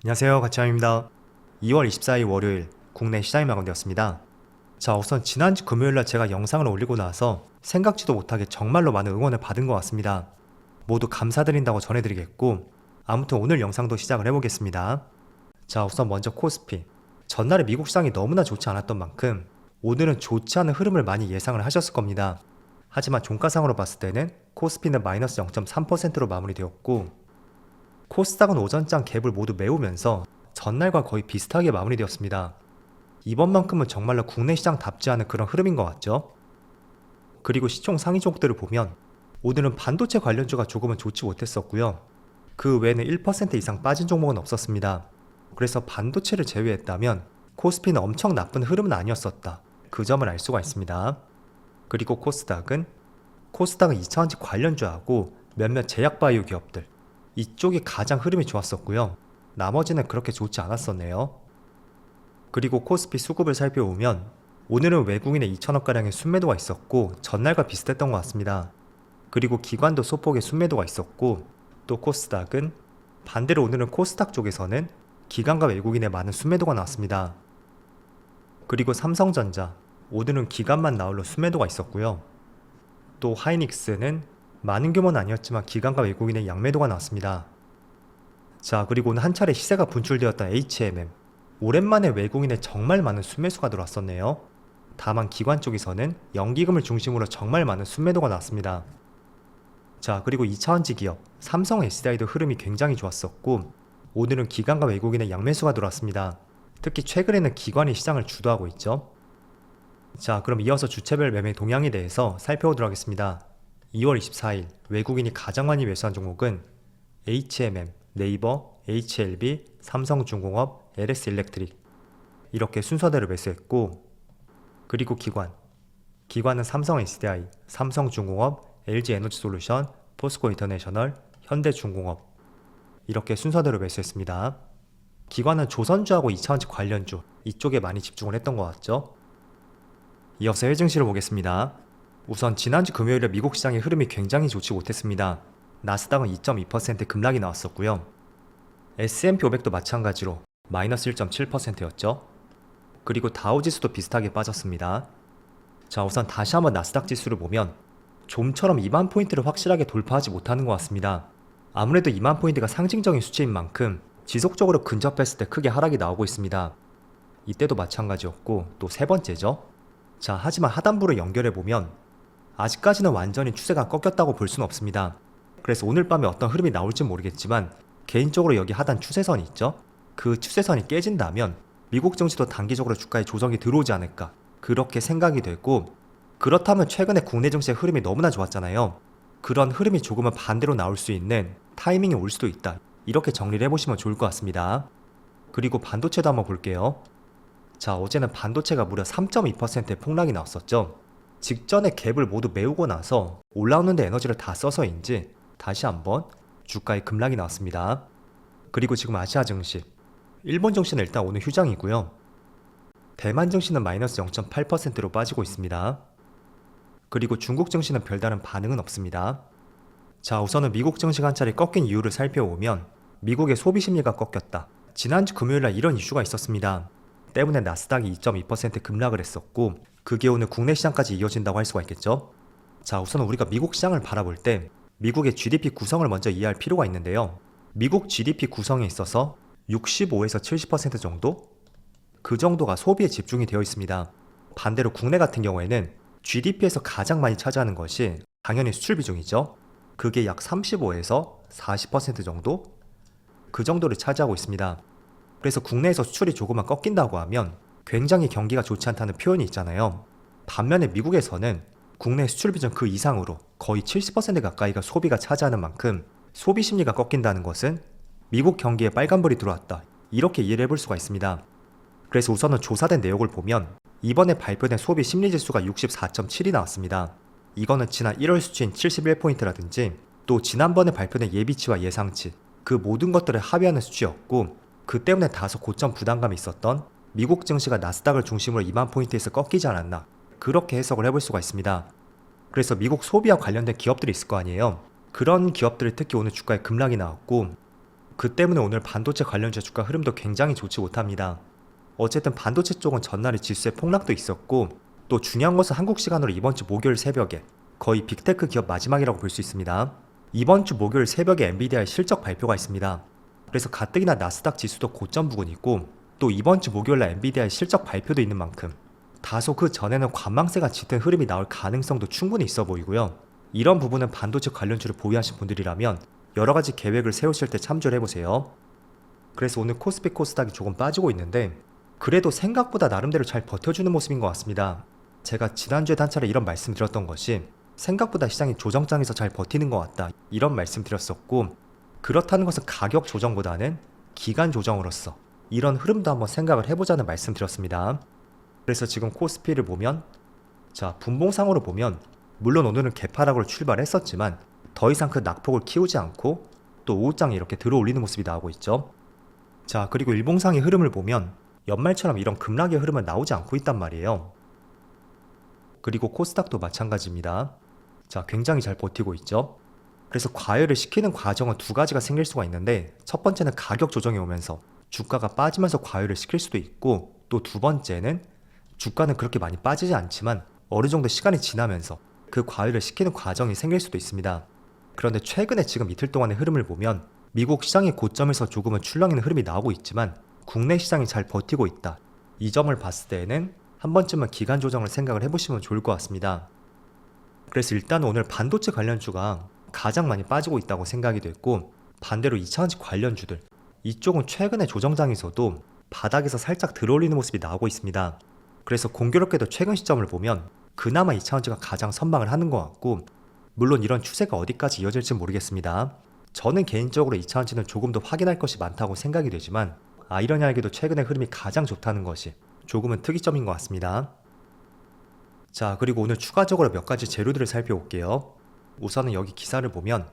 안녕하세요, 가치함입니다. 2월 24일 월요일 국내 시장이 마감되었습니다. 자, 우선 지난주 금요일날 제가 영상을 올리고 나서 생각지도 못하게 정말로 많은 응원을 받은 것 같습니다. 모두 감사드린다고 전해드리겠고, 아무튼 오늘 영상도 시작을 해보겠습니다. 자, 우선 먼저 코스피. 전날에 미국 시장이 너무나 좋지 않았던 만큼 오늘은 좋지 않은 흐름을 많이 예상을 하셨을 겁니다. 하지만 종가상으로 봤을 때는 코스피는 마이너스 0.3%로 마무리되었고, 코스닥은 오전장 갭을 모두 메우면서 전날과 거의 비슷하게 마무리되었습니다. 이번만큼은 정말로 국내 시장답지 않은 그런 흐름인 것 같죠? 그리고 시총 상위 종목들을 보면 오늘은 반도체 관련주가 조금은 좋지 못했었고요. 그 외에는 1% 이상 빠진 종목은 없었습니다. 그래서 반도체를 제외했다면 코스피는 엄청 나쁜 흐름은 아니었었다. 그 점을 알 수가 있습니다. 그리고 코스닥은 2차전지 관련주하고 몇몇 제약바이오 기업들, 이쪽이 가장 흐름이 좋았었고요. 나머지는 그렇게 좋지 않았었네요. 그리고 코스피 수급을 살펴보면 오늘은 외국인의 2천억가량의 순매도가 있었고 전날과 비슷했던 것 같습니다. 그리고 기관도 소폭의 순매도가 있었고, 또 코스닥은 반대로 오늘은 코스닥 쪽에서는 기관과 외국인의 많은 순매도가 나왔습니다. 그리고 삼성전자, 오늘은 기관만 나홀로 순매도가 있었고요. 또 하이닉스는 많은 규모는 아니었지만 기관과 외국인의 양매도가 나왔습니다. 자, 그리고 오늘 한 차례 시세가 분출되었던 HMM, 오랜만에 외국인의 정말 많은 순매수가 들어왔었네요. 다만 기관 쪽에서는 연기금을 중심으로 정말 많은 순매도가 나왔습니다. 자, 그리고 2차전지 기업 삼성 SDI도 흐름이 굉장히 좋았었고, 오늘은 기관과 외국인의 양매수가 들어왔습니다. 특히 최근에는 기관이 시장을 주도하고 있죠. 자, 그럼 이어서 주체별 매매 동향에 대해서 살펴보도록 하겠습니다. 2월 24일 외국인이 가장 많이 매수한 종목은 HMM, 네이버, HLB, 삼성중공업, LS일렉트릭, 이렇게 순서대로 매수했고, 그리고 기관은 삼성 SDI, 삼성중공업, LG에너지솔루션, 포스코인터내셔널, 현대중공업, 이렇게 순서대로 매수했습니다. 기관은 조선주하고 2차전지 관련주, 이쪽에 많이 집중을 했던 것 같죠. 이어서 해외 증시를 보겠습니다. 우선 지난주 금요일에 미국 시장의 흐름이 굉장히 좋지 못했습니다. 나스닥은 2.2% 급락이 나왔었고요. S&P 500도 마찬가지로 마이너스 1.7%였죠. 그리고 다우지수도 비슷하게 빠졌습니다. 자, 우선 다시 한번 나스닥 지수를 보면 좀처럼 2만 포인트를 확실하게 돌파하지 못하는 것 같습니다. 아무래도 2만 포인트가 상징적인 수치인 만큼 지속적으로 근접했을 때 크게 하락이 나오고 있습니다. 이때도 마찬가지였고, 또 세 번째죠. 자, 하지만 하단부를 연결해보면 아직까지는 완전히 추세가 꺾였다고 볼 수는 없습니다. 그래서 오늘 밤에 어떤 흐름이 나올지 모르겠지만 개인적으로 여기 하단 추세선이 있죠? 그 추세선이 깨진다면 미국 증시도 단기적으로 주가에 조정이 들어오지 않을까, 그렇게 생각이 되고, 그렇다면 최근에 국내 증시의 흐름이 너무나 좋았잖아요. 그런 흐름이 조금은 반대로 나올 수 있는 타이밍이 올 수도 있다, 이렇게 정리를 해보시면 좋을 것 같습니다. 그리고 반도체도 한번 볼게요. 자, 어제는 반도체가 무려 3.2%의 폭락이 나왔었죠. 직전에 갭을 모두 메우고 나서 올라오는데 에너지를 다 써서인지 다시 한번 주가에 급락이 나왔습니다. 그리고 지금 아시아 증시, 일본 증시는 일단 오늘 휴장이고요. 대만 증시는 마이너스 0.8%로 빠지고 있습니다. 그리고 중국 증시는 별다른 반응은 없습니다. 자, 우선은 미국 증시가 한 차례 꺾인 이유를 살펴보면 미국의 소비 심리가 꺾였다, 지난주 금요일날 이런 이슈가 있었습니다. 때문에 나스닥이 2.2% 급락을 했었고, 그게 오늘 국내 시장까지 이어진다고 할 수가 있겠죠. 자, 우선 우리가 미국 시장을 바라볼 때 미국의 GDP 구성을 먼저 이해할 필요가 있는데요. 미국 GDP 구성에 있어서 65에서 70% 정도? 그 정도가 소비에 집중이 되어 있습니다. 반대로 국내 같은 경우에는 GDP에서 가장 많이 차지하는 것이 당연히 수출 비중이죠. 그게 약 35에서 40% 정도? 그 정도를 차지하고 있습니다. 그래서 국내에서 수출이 조금만 꺾인다고 하면 굉장히 경기가 좋지 않다는 표현이 있잖아요. 반면에 미국에서는 국내 수출 비중 그 이상으로 거의 70% 가까이가 소비가 차지하는 만큼 소비 심리가 꺾인다는 것은 미국 경기에 빨간불이 들어왔다, 이렇게 이해를 해볼 수가 있습니다. 그래서 우선은 조사된 내역을 보면 이번에 발표된 소비 심리 지수가 64.7이 나왔습니다. 이거는 지난 1월 수치인 71포인트라든지 또 지난번에 발표된 예비치와 예상치, 그 모든 것들을 합의하는 수치였고, 그 때문에 다소 고점 부담감이 있었던 미국 증시가 나스닥을 중심으로 2만 포인트에서 꺾이지 않았나, 그렇게 해석을 해볼 수가 있습니다. 그래서 미국 소비와 관련된 기업들이 있을 거 아니에요. 그런 기업들이 특히 오늘 주가에 급락이 나왔고, 그 때문에 오늘 반도체 관련주 주가 흐름도 굉장히 좋지 못합니다. 어쨌든 반도체 쪽은 전날에 지수의 폭락도 있었고, 또 중요한 것은 한국 시간으로 이번 주 목요일 새벽에 거의 빅테크 기업 마지막이라고 볼 수 있습니다. 이번 주 목요일 새벽에 엔비디아의 실적 발표가 있습니다. 그래서 가뜩이나 나스닥 지수도 고점 부근이고, 또 이번 주 목요일날 엔비디아의 실적 발표도 있는 만큼 다소 그 전에는 관망세가 짙은 흐름이 나올 가능성도 충분히 있어 보이고요. 이런 부분은 반도체 관련주를 보유하신 분들이라면 여러가지 계획을 세우실 때 참조를 해보세요. 그래서 오늘 코스피 코스닥이 조금 빠지고 있는데, 그래도 생각보다 나름대로 잘 버텨주는 모습인 것 같습니다. 제가 지난주에 한 차례 이런 말씀 드렸던 것이 생각보다 시장이 조정장에서 잘 버티는 것 같다, 이런 말씀 드렸었고, 그렇다는 것은 가격 조정보다는 기간 조정으로서 이런 흐름도 한번 생각을 해보자는 말씀 드렸습니다. 그래서 지금 코스피를 보면, 자, 분봉상으로 보면 물론 오늘은 개파락으로 출발했었지만 더 이상 그 낙폭을 키우지 않고 또 오후장에 이렇게 들어올리는 모습이 나오고 있죠. 자, 그리고 일봉상의 흐름을 보면 연말처럼 이런 급락의 흐름은 나오지 않고 있단 말이에요. 그리고 코스닥도 마찬가지입니다. 자, 굉장히 잘 버티고 있죠. 그래서 과열을 시키는 과정은 두 가지가 생길 수가 있는데, 첫 번째는 가격 조정이 오면서 주가가 빠지면서 과열을 시킬 수도 있고, 또 두 번째는 주가는 그렇게 많이 빠지지 않지만 어느 정도 시간이 지나면서 그 과열을 시키는 과정이 생길 수도 있습니다. 그런데 최근에 지금 이틀 동안의 흐름을 보면 미국 시장의 고점에서 조금은 출렁이는 흐름이 나오고 있지만 국내 시장이 잘 버티고 있다, 이 점을 봤을 때에는 한 번쯤은 기간 조정을 생각을 해보시면 좋을 것 같습니다. 그래서 일단 오늘 반도체 관련주가 가장 많이 빠지고 있다고 생각이 됐고, 반대로 2차전지 관련주들, 이쪽은 최근에 조정장에서도 바닥에서 살짝 들어올리는 모습이 나오고 있습니다. 그래서 공교롭게도 최근 시점을 보면 그나마 2차전지가 가장 선방을 하는 것 같고, 물론 이런 추세가 어디까지 이어질지 모르겠습니다. 저는 개인적으로 2차전지는 조금 더 확인할 것이 많다고 생각이 되지만, 아이러니하게도 최근의 흐름이 가장 좋다는 것이 조금은 특이점인 것 같습니다. 자, 그리고 오늘 추가적으로 몇 가지 재료들을 살펴볼게요. 우선은 여기 기사를 보면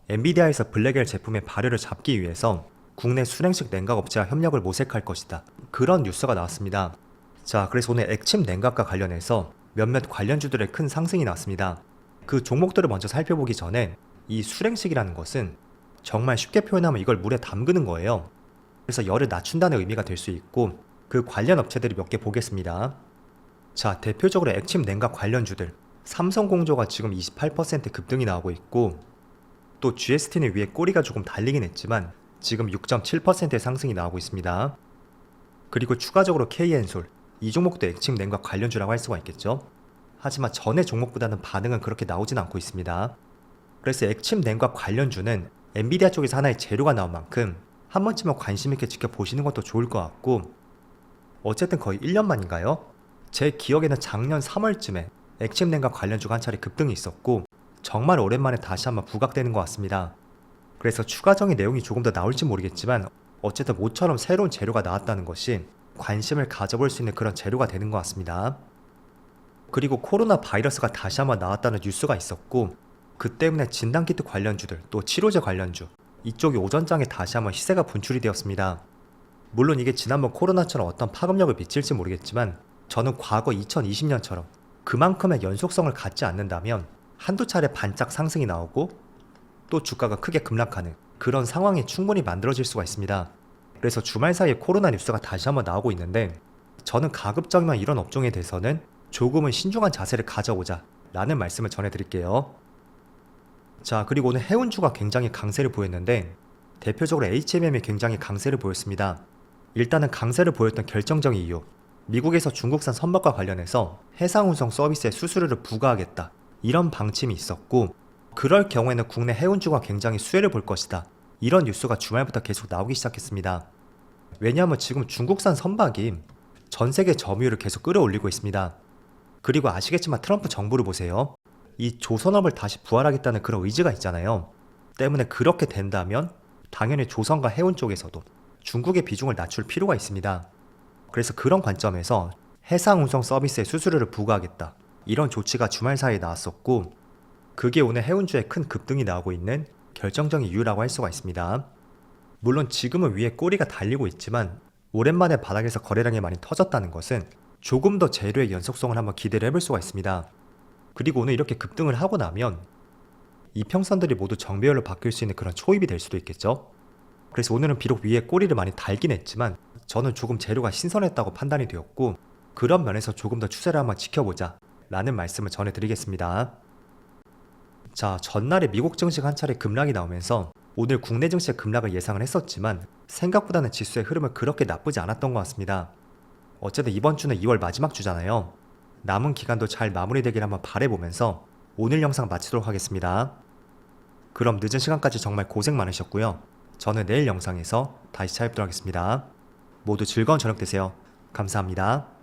엔비디아에서 블랙엘 제품의 발효를 잡기 위해서 국내 수냉식 냉각 업체와 협력을 모색할 것이다, 그런 뉴스가 나왔습니다. 자, 그래서 오늘 액침 냉각과 관련해서 몇몇 관련주들의 큰 상승이 나왔습니다. 그 종목들을 먼저 살펴보기 전에 이 수냉식이라는 것은 정말 쉽게 표현하면 이걸 물에 담그는 거예요. 그래서 열을 낮춘다는 의미가 될 수 있고, 그 관련 업체들이 몇 개 보겠습니다. 자, 대표적으로 액침 냉각 관련주들, 삼성공조가 지금 28% 급등이 나오고 있고, 또 GST는 위에 꼬리가 조금 달리긴 했지만 지금 6.7%의 상승이 나오고 있습니다. 그리고 추가적으로 KN솔, 이 종목도 액침 냉각 관련주라고 할 수가 있겠죠. 하지만 전의 종목보다는 반응은 그렇게 나오진 않고 있습니다. 그래서 액침 냉각 관련주는 엔비디아 쪽에서 하나의 재료가 나온 만큼 한 번쯤은 관심 있게 지켜보시는 것도 좋을 것 같고, 어쨌든 거의 1년 만인가요? 제 기억에는 작년 3월쯤에 액침 냉각 관련주가 한 차례 급등이 있었고, 정말 오랜만에 다시 한번 부각되는 것 같습니다. 그래서 추가적인 내용이 조금 더 나올지 모르겠지만 어쨌든 모처럼 새로운 재료가 나왔다는 것이 관심을 가져볼 수 있는 그런 재료가 되는 것 같습니다. 그리고 코로나 바이러스가 다시 한번 나왔다는 뉴스가 있었고, 그 때문에 진단키트 관련주들, 또 치료제 관련주, 이쪽이 오전장에 다시 한번 시세가 분출이 되었습니다. 물론 이게 지난번 코로나처럼 어떤 파급력을 미칠지 모르겠지만 저는 과거 2020년처럼 그만큼의 연속성을 갖지 않는다면 한두 차례 반짝 상승이 나오고 또 주가가 크게 급락하는 그런 상황이 충분히 만들어질 수가 있습니다. 그래서 주말 사이에 코로나 뉴스가 다시 한번 나오고 있는데, 저는 가급적이면 이런 업종에 대해서는 조금은 신중한 자세를 가져오자 라는 말씀을 전해드릴게요. 자, 그리고 오늘 해운주가 굉장히 강세를 보였는데 대표적으로 HMM이 굉장히 강세를 보였습니다. 일단은 강세를 보였던 결정적인 이유, 미국에서 중국산 선박과 관련해서 해상운송 서비스에 수수료를 부과하겠다, 이런 방침이 있었고, 그럴 경우에는 국내 해운주가 굉장히 수혜를 볼 것이다, 이런 뉴스가 주말부터 계속 나오기 시작했습니다. 왜냐하면 지금 중국산 선박이 전 세계 점유율을 계속 끌어올리고 있습니다. 그리고 아시겠지만 트럼프 정부를 보세요. 이 조선업을 다시 부활하겠다는 그런 의지가 있잖아요. 때문에 그렇게 된다면 당연히 조선과 해운 쪽에서도 중국의 비중을 낮출 필요가 있습니다. 그래서 그런 관점에서 해상운송 서비스에 수수료를 부과하겠다, 이런 조치가 주말 사이에 나왔었고, 그게 오늘 해운주에 큰 급등이 나오고 있는 결정적인 이유라고 할 수가 있습니다. 물론 지금은 위에 꼬리가 달리고 있지만 오랜만에 바닥에서 거래량이 많이 터졌다는 것은 조금 더 재료의 연속성을 한번 기대를 해볼 수가 있습니다. 그리고 오늘 이렇게 급등을 하고 나면 이평선들이 모두 정배열로 바뀔 수 있는 그런 초입이 될 수도 있겠죠. 그래서 오늘은 비록 위에 꼬리를 많이 달긴 했지만 저는 조금 재료가 신선했다고 판단이 되었고, 그런 면에서 조금 더 추세를 한번 지켜보자 라는 말씀을 전해드리겠습니다. 자, 전날에 미국 증시가 한 차례 급락이 나오면서 오늘 국내 증시의 급락을 예상을 했었지만 생각보다는 지수의 흐름은 그렇게 나쁘지 않았던 것 같습니다. 어쨌든 이번 주는 2월 마지막 주잖아요. 남은 기간도 잘 마무리되길 한번 바라보면서 오늘 영상 마치도록 하겠습니다. 그럼 늦은 시간까지 정말 고생 많으셨고요. 저는 내일 영상에서 다시 찾아뵙도록 하겠습니다. 모두 즐거운 저녁 되세요. 감사합니다.